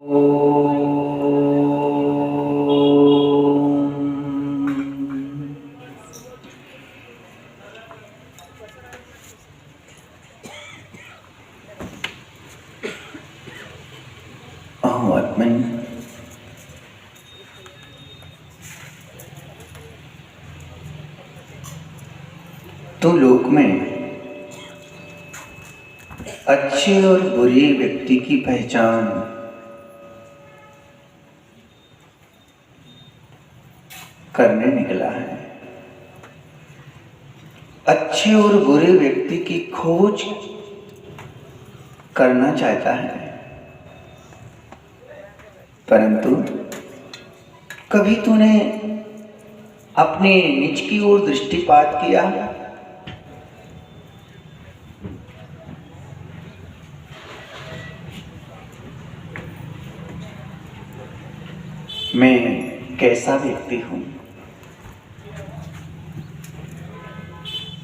आत्मन तो लोक में अच्छे और बुरे व्यक्ति की पहचान करने निकला है। अच्छे और बुरे व्यक्ति की खोज करना चाहता है, परंतु कभी तूने अपने निज की ओर दृष्टिपात किया? मैं कैसा व्यक्ति हूं?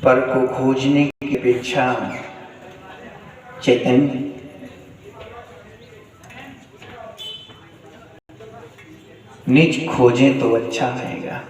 पर को खोजने की अपेक्षा चैतन्य निज खोजें तो अच्छा रहेगा।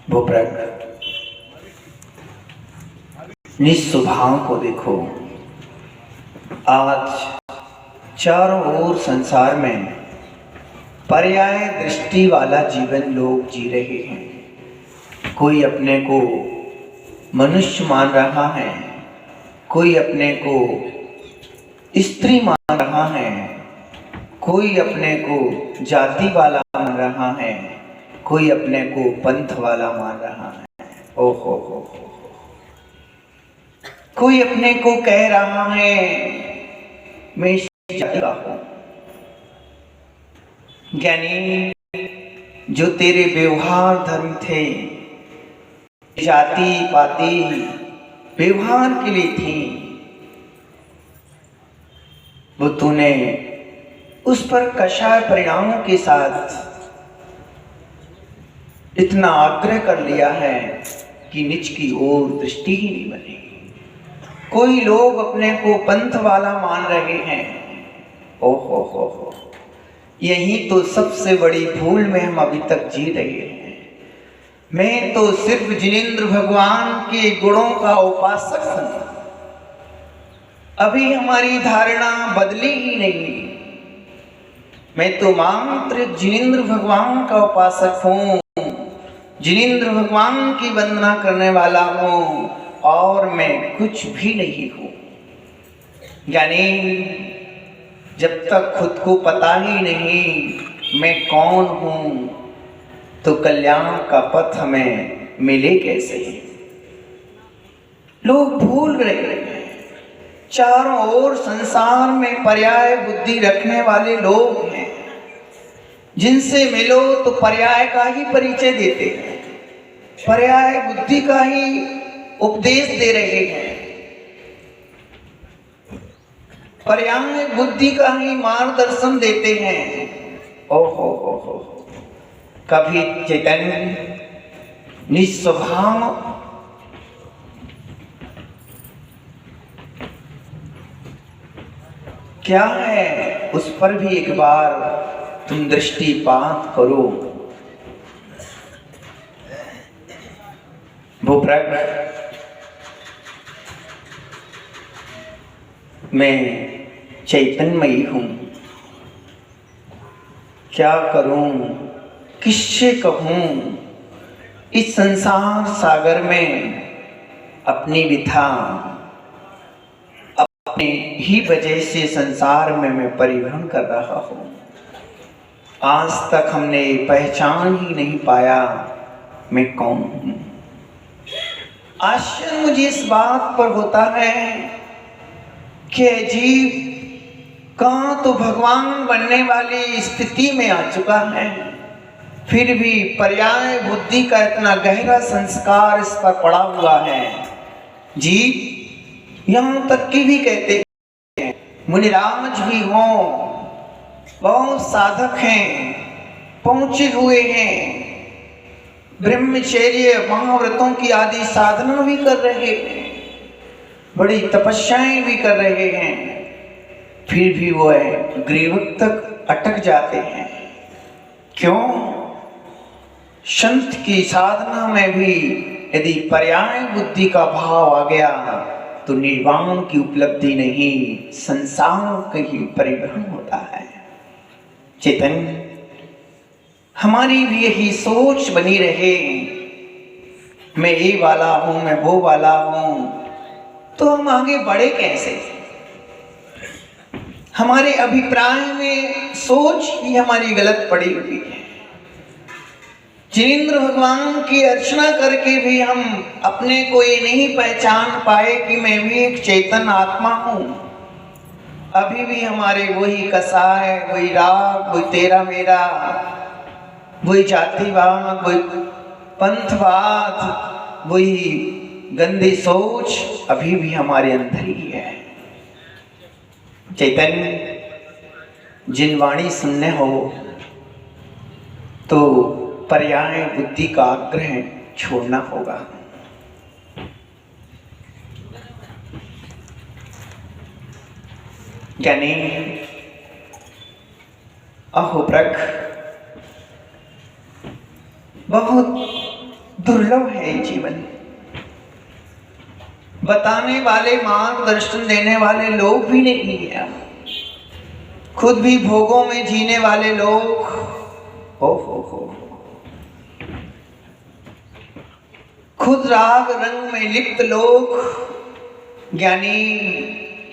भूप्रग निज स्वभाव को देखो। आज चारों ओर संसार में पर्याय दृष्टि वाला जीवन लोग जी रहे हैं। कोई अपने को मनुष्य मान रहा है, कोई अपने को स्त्री मान रहा है, कोई अपने को जाति वाला मान रहा है, कोई अपने को पंथ वाला मान रहा है। ओहो हो। कोई अपने को कह रहा है मैं इस जाति का हूं। ज्ञानी जो तेरे व्यवहार धर्म थे, जाति पाति व्यवहार के लिए थी, वो तूने उस पर कषाय परिणामों के साथ इतना आग्रह कर लिया है कि निज की ओर दृष्टि ही नहीं बनी। कोई लोग अपने को पंथ वाला मान रहे हैं। ओहो हो। यही तो सबसे बड़ी भूल में हम अभी तक जी रहे हैं। मैं तो सिर्फ जिनेंद्र भगवान के गुणों का उपासक हूं। अभी हमारी धारणा बदली ही नहीं। मैं तो मात्र जिनेंद्र भगवान का उपासक हूं, जिनेंद्र भगवान की वंदना करने वाला हूं, और मैं कुछ भी नहीं हूं। यानी जब तक खुद को पता ही नहीं मैं कौन हूं, तो कल्याण का पथ हमें मिले कैसे? लोग भूल रहे हैं। चारों ओर संसार में पर्याय बुद्धि रखने वाले लोग हैं, जिनसे मिलो तो पर्याय का ही परिचय देते हैं, पर्याय बुद्धि का ही उपदेश दे रहे हैं, पर्याय बुद्धि का ही मार्गदर्शन देते हैं। ओहो हो। कभी चैतन्य निज स्वभाव क्या है उस पर भी एक बार तुम दृष्टिपात करो। भूप्रग मैं चैतन्यमयी हूं। क्या करूं, किससे कहूं? इस संसार सागर में अपनी विथा अपने ही वजह से संसार में मैं परिवहन कर रहा हूं। आज तक हमने पहचान ही नहीं पाया मैं कौन हूं। आश्चर्य मुझे इस बात पर होता है कि जीव कहाँ तो भगवान बनने वाली स्थिति में आ चुका है, फिर भी पर्याय बुद्धि का इतना गहरा संस्कार इस पर पड़ा हुआ है। जीव यहाँ तक कि भी कहते हैं मुनिराज भी हों, बहुत साधक हैं, पहुंचे हुए हैं, ब्रह्मचर्य महाव्रतों की आदि साधना भी कर रहे हैं, बड़ी तपस्याएं भी कर रहे हैं, फिर भी वो ग्रीवक तक अटक जाते हैं। क्यों? संत की साधना में भी यदि पर्याय बुद्धि का भाव आ गया तो निर्वाण की उपलब्धि नहीं, संसार का ही परिभ्रम होता है। चैतन्य हमारी भी यही सोच बनी रहे, मैं ये वाला हूं, मैं वो वाला हूं, तो हम आगे बढ़े कैसे? हमारे अभिप्राय में सोच ही हमारी गलत पड़ी हुई है। जिनेंद्र भगवान की अर्चना करके भी हम अपने को ये नहीं पहचान पाए कि मैं भी एक चेतन आत्मा हूं। अभी भी हमारे वही कसाय, वही राग, वही तेरा मेरा, वही जातिवाद, वही पंथवाद, वही गंदी सोच अभी भी हमारे अंदर ही है। चैतन्य जिन वाणी सुनने हो तो पर्याय बुद्धि का आग्रह छोड़ना होगा। यानी अहोप्रक बहुत दुर्लभ है जीवन। बताने वाले, मार्गदर्शन देने वाले लोग भी नहीं है। खुद भी भोगों में जीने वाले लोग, हो खुद राग रंग में लिप्त लोग, यानी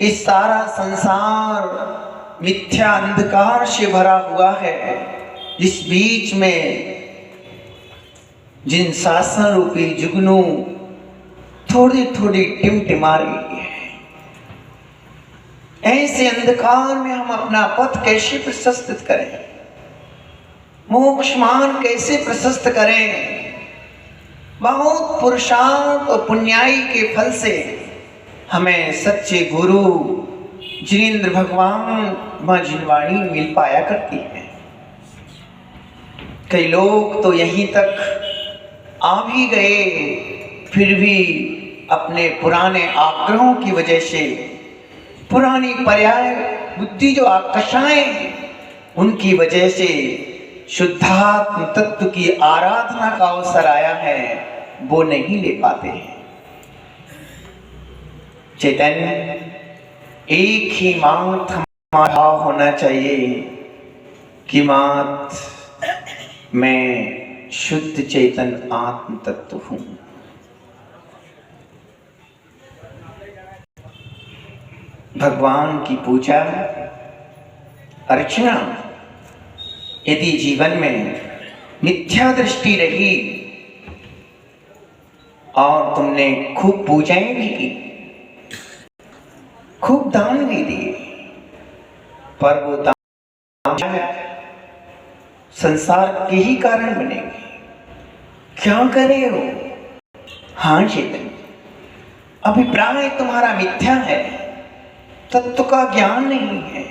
इस सारा संसार मिथ्या अंधकार से भरा हुआ है, जिस बीच में जिन शासन रूपी जुगनू थोड़ी थोड़ी टिमटिमा रही है, ऐसे अंधकार में हम अपना पथ कैसे प्रशस्त करें, मोक्ष मार्ग कैसे प्रशस्त करें? बहुत पुरुषार्थ और पुण्याई के फल से हमें सच्चे गुरु जिनेंद्र भगवान मां जिनवाणी मिल पाया करती है। कई लोग तो यहीं तक आ भी गए, फिर भी अपने पुराने आग्रहों की वजह से, पुरानी पर्याय बुद्धि जो आकर्षाएं उनकी वजह से शुद्धात्म तत्व की आराधना का अवसर आया है, वो नहीं ले पाते हैं। चैतन्य एक ही मात हमारा होना चाहिए कि मात मैं शुद्ध चेतन आत्म तत्व हूं। भगवान की पूजा अर्चना यदि जीवन में मिथ्या दृष्टि रही और तुमने खूब पूजाएं भी की, खूब दान भी दिए, पर वो दान संसार के ही कारण बनेंगे। क्या करे हो? हाँ चेतन, अभिप्राय तुम्हारा मिथ्या है, तत्व का ज्ञान नहीं है,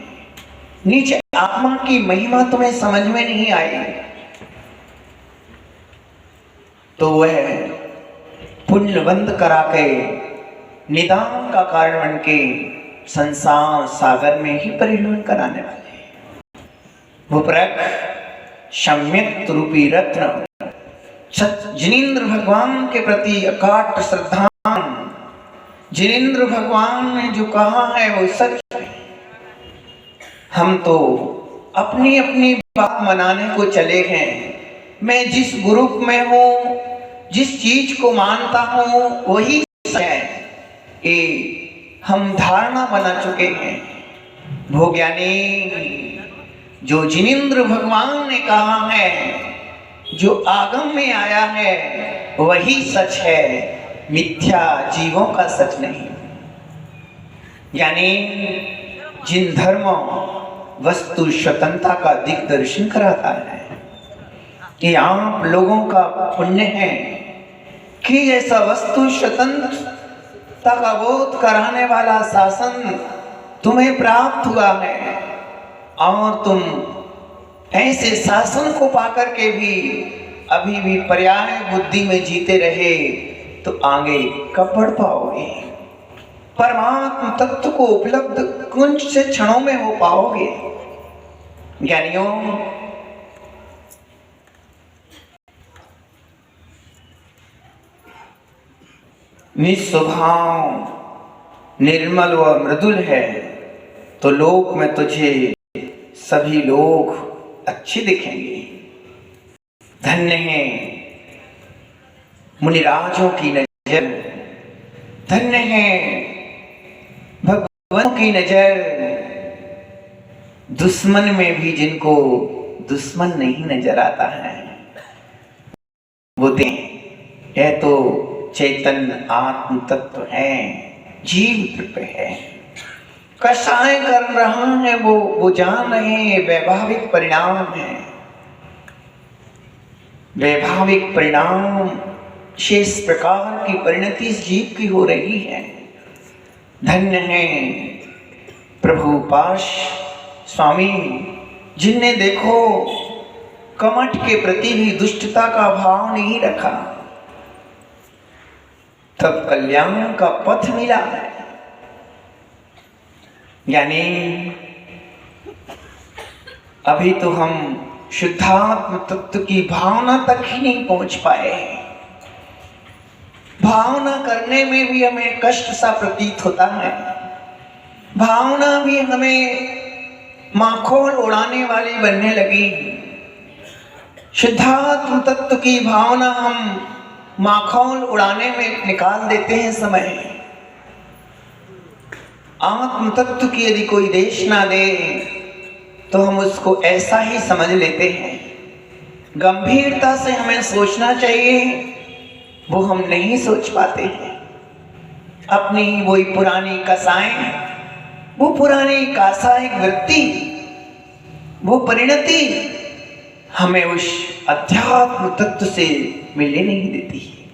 नीचे आत्मा की महिमा तुम्हें समझ में नहीं आई, तो वह पुण्यबंद करा के निदान का कारण बन के संसार सागर में ही परिणमन कराने वाले हैं। वो प्रक सम्यक रूपी रत्न जिनेंद्र भगवान के प्रति अकाट श्रद्धा, जिनेंद्र भगवान ने जो कहा है वो सच है। हम तो अपनी अपनी बात मनाने को चले हैं। मैं जिस ग्रुप में हूँ, जिस चीज को मानता हूँ वही है, ये हम धारणा बना चुके हैं। भोज्ञानी जो जिनेंद्र भगवान ने कहा है, जो आगम में आया है वही सच है, मिथ्या जीवों का सच नहीं। यानी जिन धर्मों वस्तु स्वतंत्रता का दिग्दर्शन कराता है, ये आप लोगों का पुण्य है कि ऐसा वस्तु स्वतंत्र का बोध कराने वाला शासन तुम्हें प्राप्त हुआ है और तुम ऐसे शासन को पाकर के भी अभी भी पर्याय बुद्धि में जीते रहे तो आगे कब बढ़ पाओगे? परमात्म तत्व को उपलब्ध कुंज से क्षणों में हो पाओगे। ज्ञानियों, निस्वभाव निर्मल व मृदुल है तो लोक में तुझे सभी लोग अच्छे दिखेंगे। धन्य है मुनिराजों की नजर, धन्य है भगवान की नजर, दुश्मन में भी जिनको दुश्मन नहीं नजर आता है वो दें। यह तो चैतन्य आत्म तत्व है, जीव रूप है। कसाय कर रहा है वो जान रहे हैं, वैभाविक परिणाम है। वैभाविक परिणाम से इस प्रकार की परिणति इस जीव की हो रही है। धन्य है प्रभु पाश स्वामी जिनने देखो कमठ के प्रति भी दुष्टता का भाव नहीं रखा, तब कल्याण का पथ मिला है। यानी अभी तो हम शुद्धात्म तत्व की भावना तक ही नहीं पहुंच पाए। भावना करने में भी हमें कष्ट सा प्रतीत होता है। भावना भी हमें माखोल उड़ाने वाली बनने लगी। शुद्धात्म तत्व की भावना हम माखौल उड़ाने में निकाल देते हैं समय। आत्म तत्व की यदि कोई देश ना दे तो हम उसको ऐसा ही समझ लेते हैं। गंभीरता से हमें सोचना चाहिए, वो हम नहीं सोच पाते हैं। अपनी वही पुरानी कसाएं, वो पुरानी कासायिक वृत्ति, वो परिणति हमें उस अध्यात्म तत्व से मिलने नहीं देती है,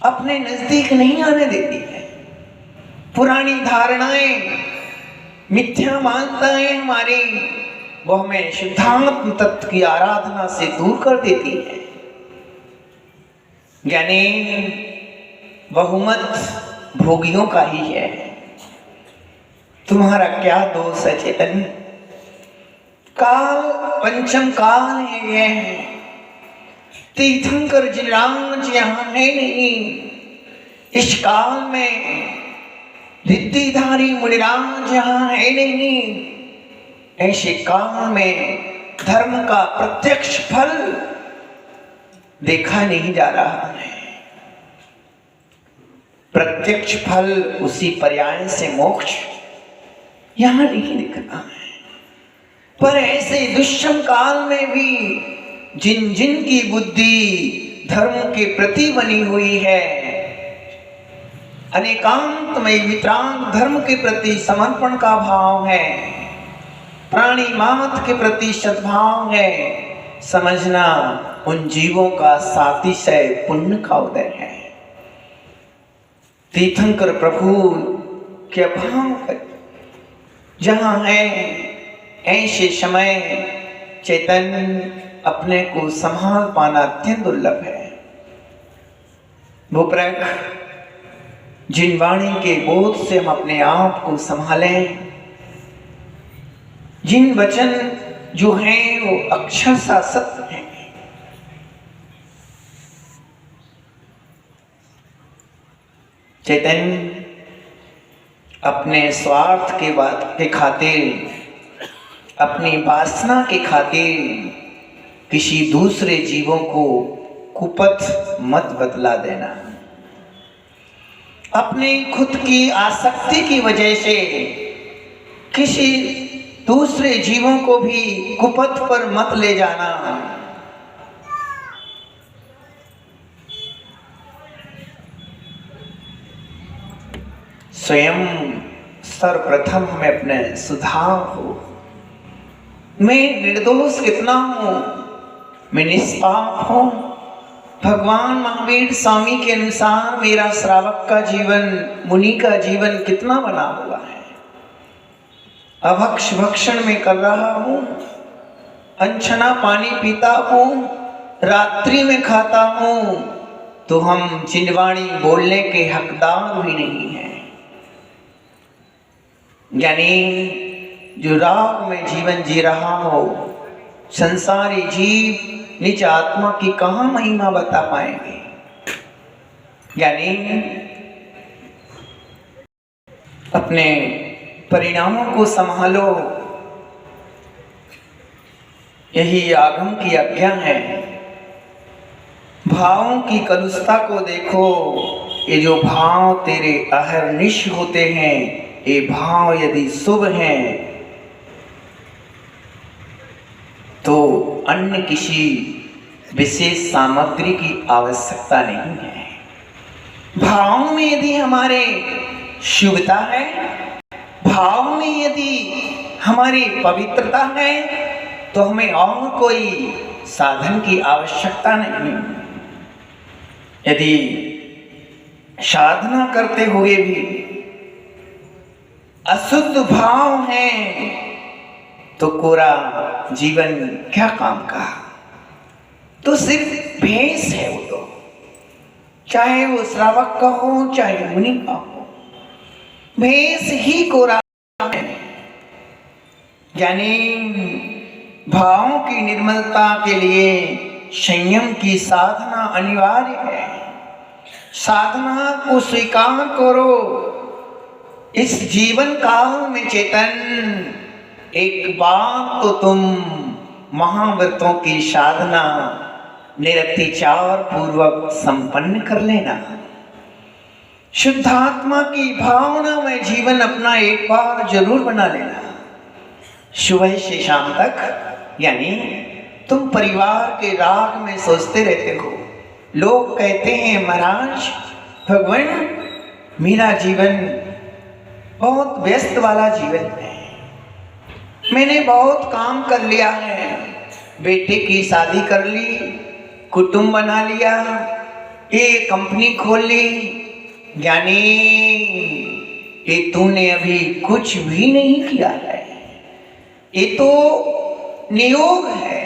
अपने नजदीक नहीं आने देती है। पुरानी धारणाएं, मिथ्या मान्यताएं हमारी, वो हमें शुद्धात्म तत्व की आराधना से दूर कर देती है। यानी बहुमत भोगियों का ही है। तुम्हारा क्या दोष है चैतन्य? काल पंचम काल है ये। तीर्थंकर जिराज यहाँ है नहीं। इस काल में रिद्धिधारी मुनिराज यहाँ है नहीं। ऐसे काल में धर्म का प्रत्यक्ष फल देखा नहीं जा रहा है। प्रत्यक्ष फल उसी पर्याय से मोक्ष यहां नहीं दिख रहा है। पर ऐसे दुष्म काल में भी जिन जिन की बुद्धि धर्म के प्रति बनी हुई है, अनेकांतमय वितराग धर्म के प्रति समर्पण का भाव है, प्राणी मात्र के प्रति सद्भाव है, समझना उन जीवों का सातिशय पुण्य का उदय है। तीर्थंकर प्रभु के भाव जहां है, ऐसे समय चैतन्य अपने को संभाल पाना अत्यंत दुर्लभ है। भूप्रक जिन वाणी के बोध से हम अपने आप को संभालें, जिन वचन जो हैं वो अक्षरशः सत्य हैं। चैतन्य अपने स्वार्थ के बात के खातिर, अपनी वासना के खातिर किसी दूसरे जीवों को कुपथ मत बतला देना। अपनी खुद की आसक्ति की वजह से किसी दूसरे जीवों को भी कुपथ पर मत ले जाना। स्वयं सर्वप्रथम हमें अपने सुधार हो। मैं निर्दोष कितना हूं, मैं निष्पाप हूं, भगवान महावीर स्वामी के अनुसार मेरा श्रावक का जीवन, मुनि का जीवन कितना बना हुआ है। अभक्ष भक्षण में कर रहा हूँ, अनछना पानी पीता हूँ, रात्रि में खाता हूँ, तो हम चिंदवाणी बोलने के हकदार भी नहीं हैं। यानी जो राग में जीवन जी रहा हो, संसारी जीव निज आत्मा की कहाँ महिमा बता पाएंगे। यानी अपने परिणामों को संभालो, यही आगम की आज्ञा है। भावों की कलुषता को देखो, ये जो भाव तेरे अहर्निश होते हैं, ये भाव यदि शुभ हैं तो अन्य किसी विशेष सामग्री की आवश्यकता नहीं है। भाव में यदि हमारे शुभता है, भाव में यदि हमारी पवित्रता है, तो हमें और कोई साधन की आवश्यकता नहीं। यदि साधना करते हुए भी अशुद्ध भाव है, तो कोरा जीवन क्या काम का। तो सिर्फ भेष है वो, तो चाहे वो श्रावक का हो चाहे मुनि का हो, भेष ही कोरा है। यानी भावों की निर्मलता के लिए संयम की साधना अनिवार्य है। साधना को स्वीकार करो। इस जीवन काल में चेतन, एक बार तो तुम महाव्रतों की साधना निरतिचार पूर्वक संपन्न कर लेना। शुद्धात्मा की भावना में जीवन अपना एक बार जरूर बना लेना, सुबह से शाम तक। यानी तुम परिवार के राग में सोचते रहते हो। लोग कहते हैं महाराज भगवान मेरा जीवन बहुत व्यस्त वाला जीवन है, मैंने बहुत काम कर लिया है, बेटे की शादी कर ली, कुटुंब बना लिया, एक कंपनी खोल ली। यानी ये तूने अभी कुछ भी नहीं किया है, ये तो नियोग है,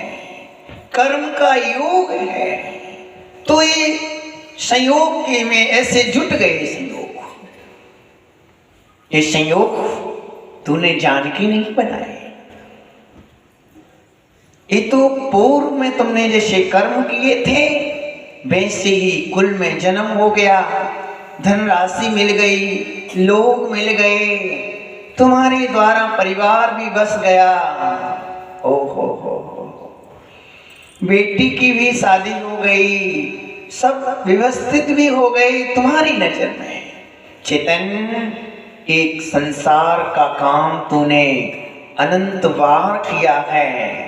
कर्म का योग है। तो ये संयोग के में ऐसे जुट गए संयोग, ये संयोग तूने जान के नहीं बनाए। ये तो पूर्व में तुमने जैसे कर्म किए थे वैसे ही कुल में जन्म हो गया, धनराशि मिल गई, लोग मिल गए, तुम्हारे द्वारा परिवार भी बस गया। ओ हो, बेटी की भी शादी हो गई, सब व्यवस्थित भी हो गई तुम्हारी नजर में। चेतन, एक संसार का काम तूने अनंत बार किया है।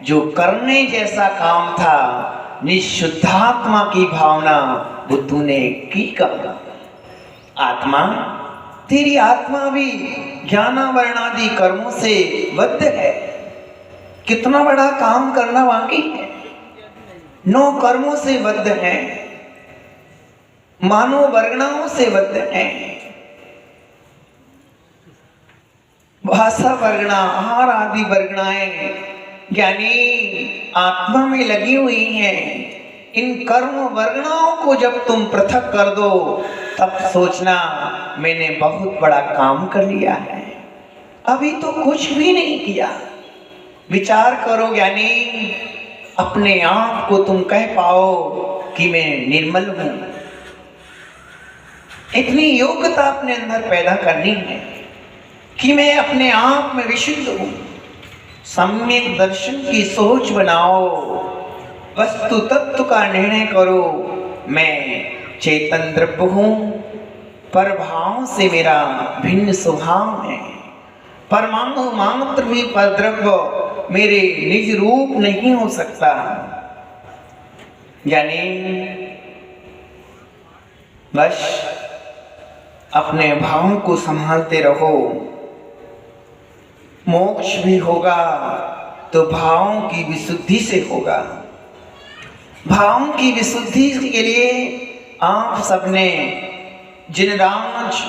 जो करने जैसा काम था, निशुद्धात्मा की भावना, वो तूने की कब। आत्मा, तेरी आत्मा भी ज्ञानावरणादि कर्मों से बद्ध है। कितना बड़ा काम करना बाकी है। 9 कर्मों से बद्ध है, मानव वर्गणाओं से बद्ध है। भाषा वर्गणा, आहार आदि वर्गणाएं यानी आत्मा में लगी हुई हैं। इन कर्म वर्गणाओं को जब तुम पृथक कर दो, तब सोचना मैंने बहुत बड़ा काम कर लिया है। अभी तो कुछ भी नहीं किया। विचार करो, यानी अपने आप को तुम कह पाओ कि मैं निर्मल हूं। इतनी योग्यता अपने अंदर पैदा करनी है कि मैं अपने आप में विशुद्ध हूं। सम्यक दर्शन की सोच बनाओ, वस्तु तत्व का निर्णय करो। मैं चेतन द्रव्य हूं, पर भाव से मेरा भिन्न स्वभाव है। परमाणु मात्र भी पर द्रव्य मेरे निज रूप नहीं हो सकता। यानी बस अपने भावों को संभालते रहो। मोक्ष भी होगा तो भावों की विशुद्धि से होगा। भावों की विशुद्धि के लिए आप सबने जिनराज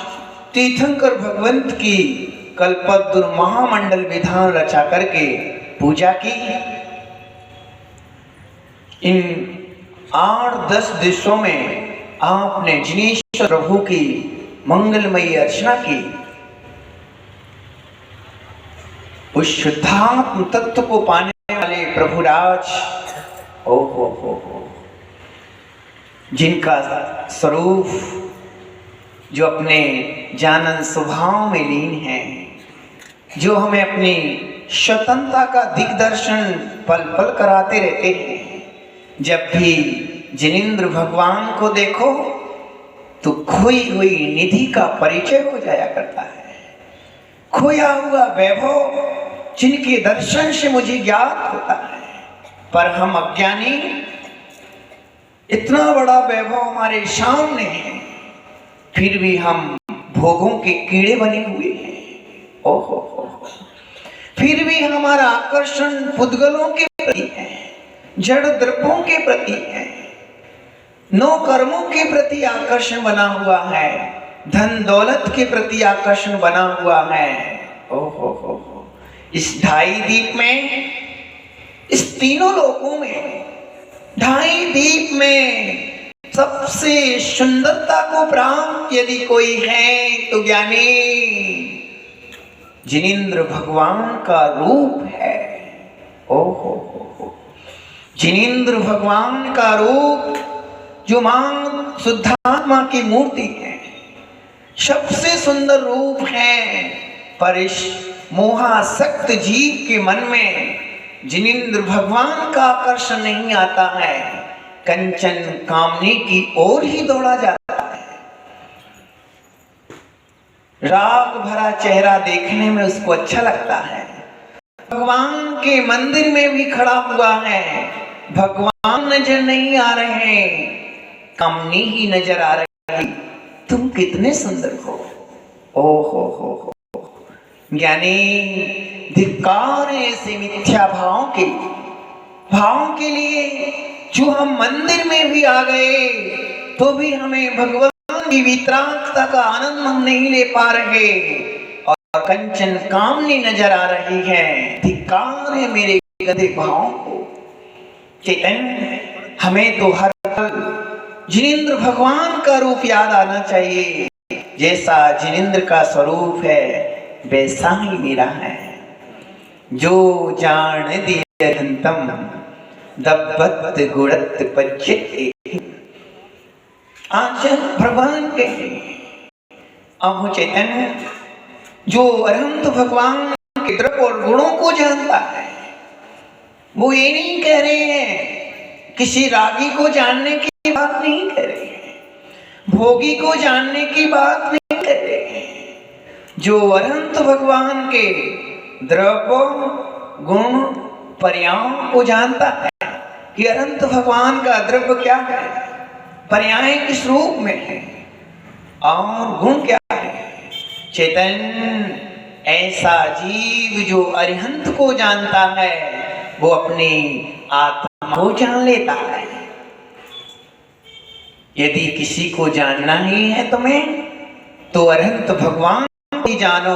तीर्थंकर भगवंत की कल्पद्रुम महामंडल विधान रचा करके पूजा की। इन 8-10 दिवसों में आपने जिनेश्वर प्रभु की मंगलमयी अर्चना की। उस शुद्धात्म तत्व को पाने वाले प्रभुराज ओ हो, जिनका स्वरूप जो अपने जानन स्वभाव में लीन है, जो हमें अपनी स्वतंत्रता का दिग्दर्शन पल पल कराते रहते हैं। जब भी जिनेंद्र भगवान को देखो तो खोई हुई निधि का परिचय हो जाया करता है। खोया हुआ वैभव जिनके दर्शन से मुझे ज्ञात होता है, पर हम अज्ञानी, इतना बड़ा वैभव हमारे सामने है, फिर भी हम भोगों के कीड़े बने हुए हैं। ओहो हो, फिर भी हमारा आकर्षण पुद्गलों के प्रति है, जड़ द्रव्यों के प्रति है, नौ कर्मों के प्रति आकर्षण बना हुआ है, धन दौलत के प्रति आकर्षण बना हुआ है। ओहो हो, इस 2.5 दीप में, इस तीनों लोकों में 2.5 दीप में सबसे सुंदरता को प्राप्त यदि कोई है तो ज्ञानी जिनेंद्र भगवान का रूप है। ओहो हो, जिनेंद्र भगवान का रूप जो मां शुद्धात्मा की मूर्ति है, सबसे सुंदर रूप है। पर इस मोहासक्त जीव के मन में जिनेंद्र भगवान का आकर्षण नहीं आता है, कंचन कामनी की ओर ही दौड़ा जाता है। राग भरा चेहरा देखने में उसको अच्छा लगता है। भगवान के मंदिर में भी खड़ा हुआ है, भगवान नजर नहीं आ रहे, कामनी ही नजर आ रही। तुम कितने सुंदर हो। ओ हो, ज्ञानी धिक्कार है ऐसे मिथ्या भाव के लिए, जो हम मंदिर में भी आ गए तो भी हमें भगवान की वितरागता का आनंद हम नहीं ले पा रहे और कंचन कामनी नजर आ रही है। धिक्कार है मेरे गधे भाव को। चैतन्य, हमें तो हर पल जिनेंद्र भगवान का रूप याद आना चाहिए। जैसा जिनेंद्र का स्वरूप है वैसा ही मेरा है। जो जान दिए हंतम दब्बत गुणत पच्चित। आज भगवान के अहो चैतन्य, जो अरहंत भगवान के द्रव्य और गुणों को जानता है, वो ये नहीं कह रहे हैं, किसी रागी को जानने की बात नहीं कर रहे हैं, भोगी को जानने की बात नहीं कर रहे हैं। जो अरहंत भगवान के द्रव्य गुण पर्यायों को जानता है कि अनंत भगवान का द्रव्य क्या है, पर्याय किस रूप में है और गुण क्या है। चैतन्य ऐसा जीव जो अरिहंत को जानता है वो अपनी आत्मा को जान लेता है। यदि किसी को जानना ही है तुम्हें तो अरिहंत भगवान ही जानो,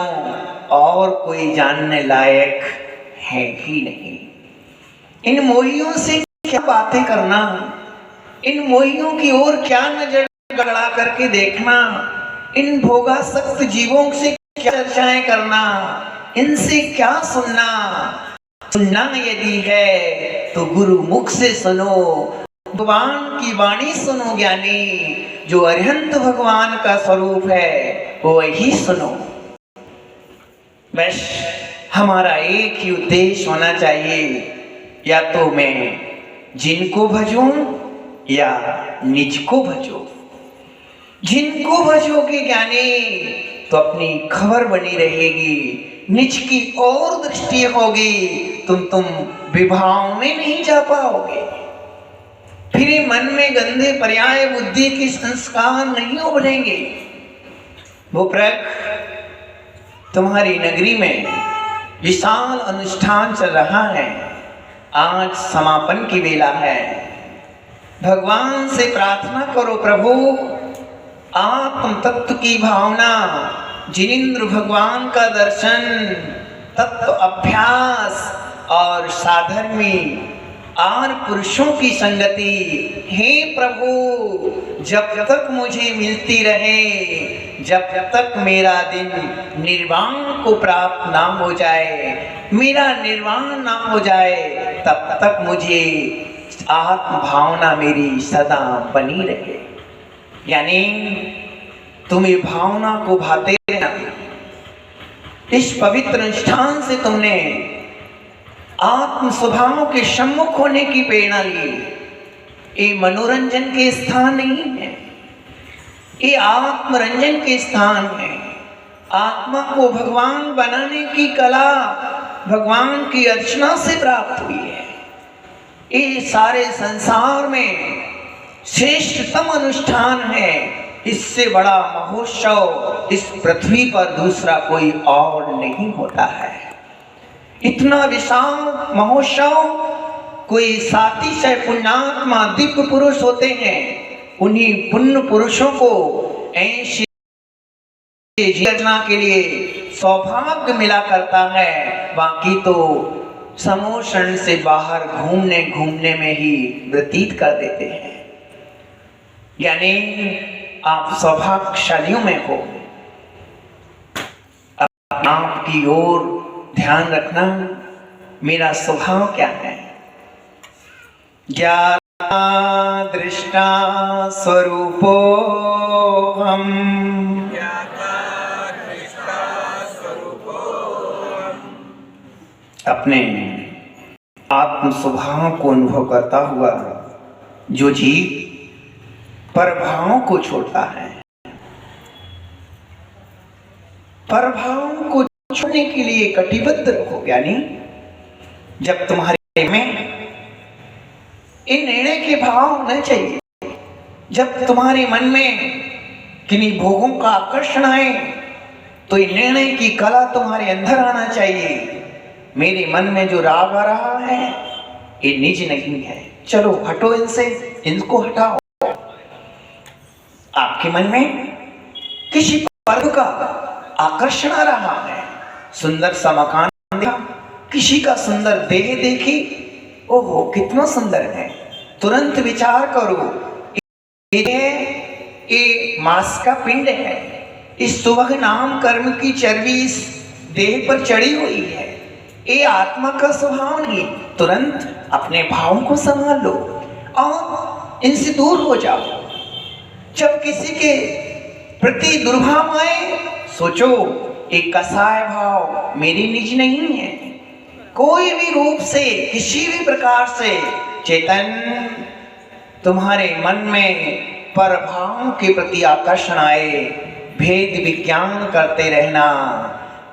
और कोई जानने लायक है ही नहीं। इन मोहियों से क्या बातें करना, इन मोहियों की ओर क्या नजर गड़ा करके देखना, इन भोगासक्त जीवों से क्या चर्चाएं करना, इनसे क्या सुनना। सुनना यदि है तो गुरु मुख से सुनो, भगवान की वाणी सुनो। ज्ञानी जो अरिहंत भगवान का स्वरूप है वो वही सुनो। बस हमारा एक ही उद्देश्य होना चाहिए, या तो मैं जिनको भजूं या निज को भजूं। जिनको भजोगे ज्ञानी तो अपनी खबर बनी रहेगी, निज की और दृष्टि होगी, तुम विभाव में नहीं जा पाओगे। फिर मन में गंदे पर्याय बुद्धि के संस्कार नहीं उभरेंगे। वो प्रक तुम्हारी नगरी में विशाल अनुष्ठान चल रहा है। आज समापन की वेला है। भगवान से प्रार्थना करो, प्रभु आत्म तत्व की भावना, जिनेंद्र भगवान का दर्शन, तत्व अभ्यास और साधर्मी और पुरुषों की संगति। हे प्रभु जब तक मुझे मिलती रहे, जब तक मेरा दिन निर्वाण को प्राप्त ना हो जाए, मेरा निर्वाण ना हो जाए, तब तक मुझे आत्म भावना मेरी सदा बनी रहे। यानी तुम्हें भावना को भाते रहना। इस पवित्र अनुष्ठान से तुमने आत्म स्वभाव के सम्मुख होने की प्रेरणा ली। ये मनोरंजन के स्थान नहीं है, ये आत्मरंजन के स्थान है। आत्मा को भगवान बनाने की कला भगवान की अर्चना से प्राप्त हुई है। ये सारे संसार में श्रेष्ठतम अनुष्ठान है। इससे बड़ा महोत्सव इस पृथ्वी पर दूसरा कोई और नहीं होता है। इतना विशाल महोत्सव कोई 37 पुण्यात्मा दिव्य पुरुष होते हैं, उन्हीं पुण्य पुरुषों को ऐसी रचना के लिए सौभाग्य मिला करता है। बाकी तो समोषण से बाहर घूमने घूमने में ही व्यतीत कर देते हैं। यानी आप सौभाग्यशालियों में हो। आपकी ओर ध्यान रखना, मेरा स्वभाव क्या है। ज्ञाता दृष्टा स्वरूपो हम, अपने आत्म स्वभाव को अनुभव करता हुआ जो जीव परभावों को छोड़ता है, परभावों को छोड़ने के लिए कटिबद्ध रहो। यानी जब तुम्हारे में इन निर्णय के भाव होने चाहिए, जब तुम्हारे मन में किन्हीं भोगों का आकर्षण आए तो इन निर्णय की कला तुम्हारे अंदर आना चाहिए। मेरे मन में जो राग आ रहा है ये निज नहीं है, चलो हटो इनसे, इनको हटाओ। आपके मन में किसी पर्व का आकर्षण आ रहा है, सुंदर सा मकान देखा, किसी का सुंदर देह देखी, ओहो कितना सुंदर है, तुरंत विचार करो ये मांस का पिंड है, इस सुबह नाम कर्म की चर्बी इस देह पर चढ़ी हुई है, ये आत्मा का स्वभाव नहीं। तुरंत अपने भावों को संभाल लो और इनसे दूर हो जाओ। जब किसी के प्रति दुर्भाव आए सोचो एक कसाय भाव मेरी निज नहीं है। कोई भी रूप से किसी भी प्रकार से चेतन तुम्हारे मन में पर भावों के प्रति आकर्षण आए, भेद विज्ञान करते रहना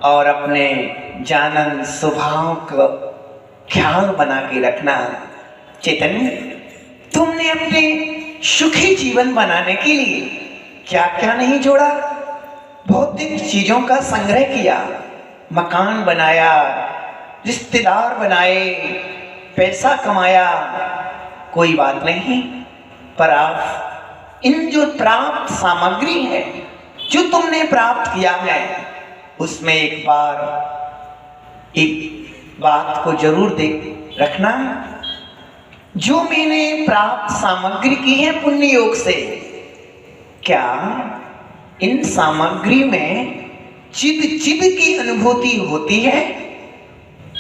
और अपने जानन स्वभाव का ख्याल बना के रखना। चैतन्य तुमने अपने सुखी जीवन बनाने के लिए क्या क्या नहीं जोड़ा। भौतिक चीजों का संग्रह किया, मकान बनाया, रिश्तेदार बनाए, पैसा कमाया, कोई बात नहीं। पर आप इन जो प्राप्त सामग्री है, जो तुमने प्राप्त किया है, उसमें एक बात को जरूर देख रखना। जो मैंने प्राप्त सामग्री की है पुण्य योग से, क्या इन सामग्री में चिद चिद की अनुभूति होती है,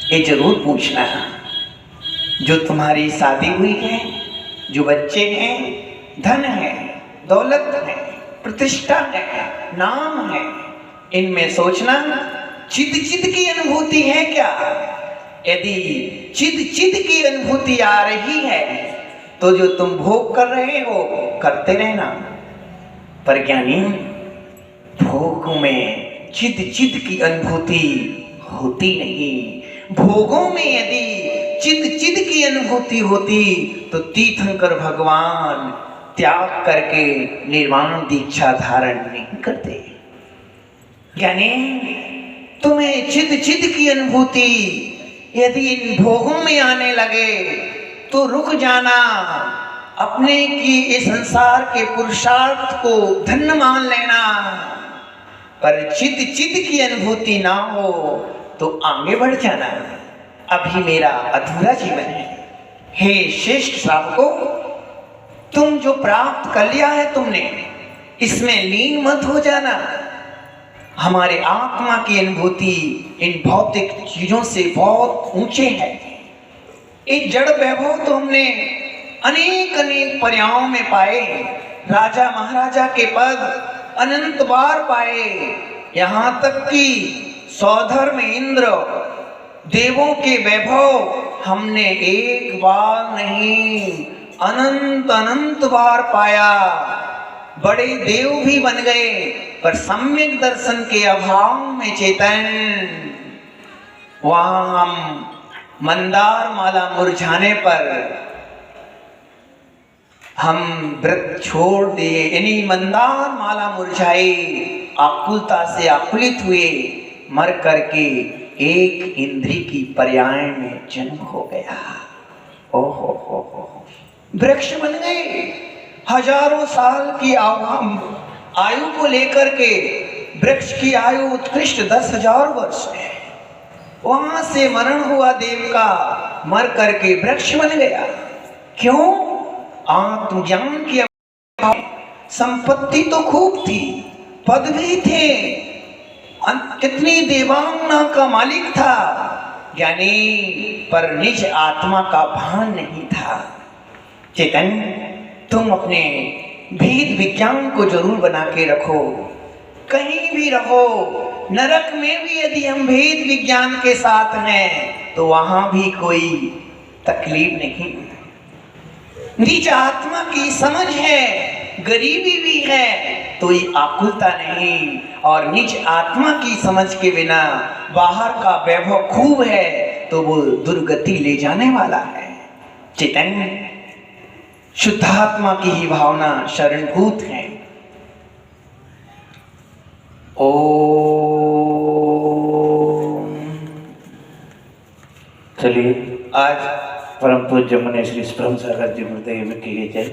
ये जरूर पूछना। जो तुम्हारी शादी हुई है, जो बच्चे हैं, धन है, दौलत है, प्रतिष्ठा है, नाम है, इनमें सोचना चिद चिद की अनुभूति है क्या। यदि चिद चिद की अनुभूति आ रही है तो जो तुम भोग कर रहे हो करते रहना। पर ज्ञानी भोग में चिद चिद की अनुभूति होती नहीं। भोगों में यदि चिद चिद की अनुभूति होती तो तीर्थंकर भगवान त्याग करके निर्वाण दीक्षा धारण नहीं करते। यानी तुम्हें चिद चिद की अनुभूति यदि इन भोगों में आने लगे तो रुक जाना अपने की इस संसार के पुरुषार्थ को धन्य मान लेना, पर चित चित की अनुभूति ना हो तो आगे बढ़ जाना। अभी मेरा अधूरा जीवन है। हे श्रेष्ठ श्रावकों, तुम जो प्राप्त कर लिया है तुमने, इसमें लीन मत हो जाना। हमारे आत्मा की अनुभूति इन भौतिक चीजों से बहुत ऊंचे है। एक जड़ वैभव तो हमने अनेक अनेक पर्यायों में पाए, राजा महाराजा के पद अनंत बार पाए, यहाँ तक कि सौधर्म इंद्र देवों के वैभव हमने एक बार नहीं अनंत अनंत बार पाया। बड़े देव भी बन गए, पर सम्यक दर्शन के अभाव में चेतन वहां हम मंदार माला मुरझाने पर हम व्रत छोड़ दिए, यानी मंदार माला मुरझाई, आकुलता से आकुलित हुए, मर करके एक इंद्री की पर्याय में जन्म हो गया। ओहो हो, वृक्ष बन गए। हजारों साल की आयु को लेकर के वृक्ष की आयु उत्कृष्ट 10,000 वर्ष है। वहां से मरण हुआ देव का, मर करके वृक्ष बन गया। क्यों? आत्मज्ञान की संपत्ति तो खूब थी, पद भी थे, कितनी देवांगना का मालिक था ज्ञानी, पर निज आत्मा का भान नहीं था। चेतन, तुम अपने भेद विज्ञान को जरूर बना के रखो। कहीं भी रहो, नरक में भी यदि हम भेद विज्ञान के साथ हैं तो वहां भी कोई तकलीफ नहीं। निज आत्मा की समझ है, गरीबी भी है तो ये आकुलता नहीं, और निज आत्मा की समझ के बिना बाहर का वैभव खूब है तो वो दुर्गति ले जाने वाला है। चैतन्य शुद्धात्मा की ही भावना शरणभूत है। ओम। चलिए आज परम पूज्य मुनि श्री ब्रह्म सागर जी हृदय में किए जाए।